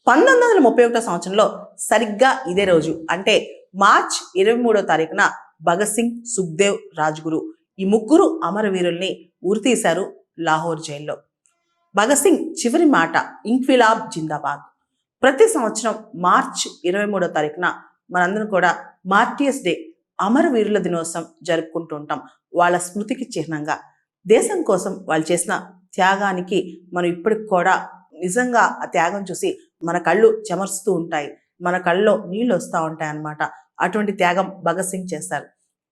1931 సంవత్సరంలో సరిగ్గా ఇదే రోజు అంటే మార్చ్ 23వ తారీఖున భగత్ సింగ్, సుఖ్దేవ్, రాజ్గురు ఈ ముగ్గురు అమరవీరుల్ని ఉరితీశారు లాహోర్ జైల్లో. భగత్ సింగ్ చివరి మాట ఇంక్విలాబ్ జిందాబాద్. ప్రతి సంవత్సరం మార్చ్ 23వ తారీఖున మనందరం కూడా మార్టియర్స్ డే, అమరవీరుల దినోత్సవం జరుపుకుంటూ ఉంటాం. వాళ్ళ స్మృతికి చిహ్నంగా దేశం కోసం వాళ్ళు చేసిన త్యాగానికి మనం ఇప్పటికి కూడా నిజంగా ఆ త్యాగం చూసి మన కళ్ళు చెమర్స్తూ ఉంటాయి, మన కళ్ళలో నీళ్ళు వస్తూ ఉంటాయి అన్నమాట. అటువంటి త్యాగం భగత్ సింగ్ చేస్తారు.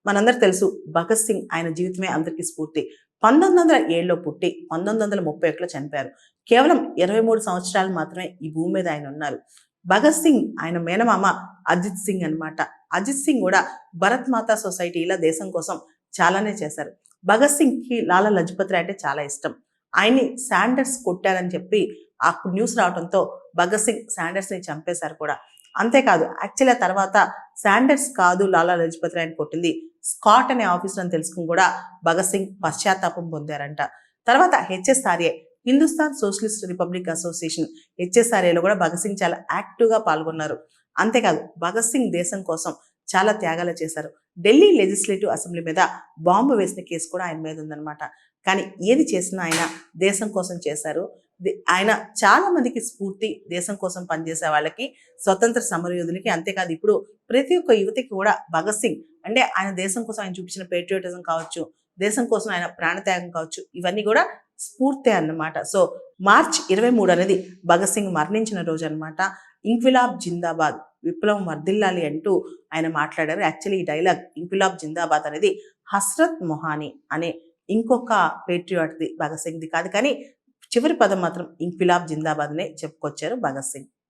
మనందరికి తెలుసు భగత్ సింగ్ ఆయన జీవితమే అందరికీ స్ఫూర్తి. 1907లో పుట్టి 1931లో చనిపోయారు. కేవలం 23 సంవత్సరాలు మాత్రమే ఈ భూమి మీద ఆయన ఉన్నారు. భగత్ సింగ్ ఆయన మేనమామ అజిత్ సింగ్ అన్నమాట. అజిత్ సింగ్ కూడా భరత్ మాతా సొసైటీలో దేశం కోసం చాలానే చేశారు. భగత్ సింగ్కి లాలా లజపత్ రాయ్ అంటే చాలా ఇష్టం. ఆయన్ని శాండర్స్ కొట్టారని చెప్పి అప్పుడు న్యూస్ రావడంతో భగత్ సింగ్ శాండర్స్ని చంపేశారు కూడా. అంతేకాదు యాక్చువల్లీ ఆ తర్వాత శాండర్స్ కాదు లాలా లజపత్ రాయ్ని కొట్టింది, స్కాట్ అనే ఆఫీసర్ అని తెలుసుకుని కూడా భగత్ సింగ్ పశ్చాత్తాపం పొందారంట. తర్వాత HSRA, Hindustan socialist republic association, హెచ్ఎస్ఆర్ఏలో కూడా భగత్ సింగ్ చాలా యాక్టివ్గా పాల్గొన్నారు. అంతేకాదు భగత్ సింగ్ దేశం కోసం చాలా త్యాగాలు చేశారు. ఢిల్లీ లెజిస్లేటివ్ అసెంబ్లీ మీద బాంబు వేసిన కేసు కూడా ఆయన మీద ఉందన్నమాట. కానీ ఏది చేసినా ఆయన దేశం కోసం చేశారు. ఆయన చాలా మందికి స్ఫూర్తి, దేశం కోసం పనిచేసే వాళ్ళకి, స్వతంత్ర సమరయోధులకి. అంతేకాదు ఇప్పుడు ప్రతి ఒక్క యువతికి కూడా భగత్ సింగ్ అంటే ఆయన దేశం కోసం ఆయన చూపించిన పేట్రియాటిజం కావచ్చు, దేశం కోసం ఆయన ప్రాణత్యాగం కావచ్చు, ఇవన్నీ కూడా స్ఫూర్తే అన్నమాట. సో మార్చ్ 23 అనేది భగత్ సింగ్ మరణించిన రోజు అనమాట. ఇంక్విలాబ్ జిందాబాద్, విప్లవం వర్ధిల్లాలి అంటూ ఆయన మాట్లాడారు. యాక్చువల్లీ ఈ డైలాగ్ ఇంక్విలాబ్ జిందాబాద్ అనేది హస్రత్ మొహానీ అనే ఇంకొక పేట్రియాట్ది, భగత్ సింగ్ది కాదు. కానీ చివరి పదం మాత్రం ఇంక్విలాబ్ జిందాబాద్ అనే చెప్పుకొచ్చారు భగత్ సింగ్.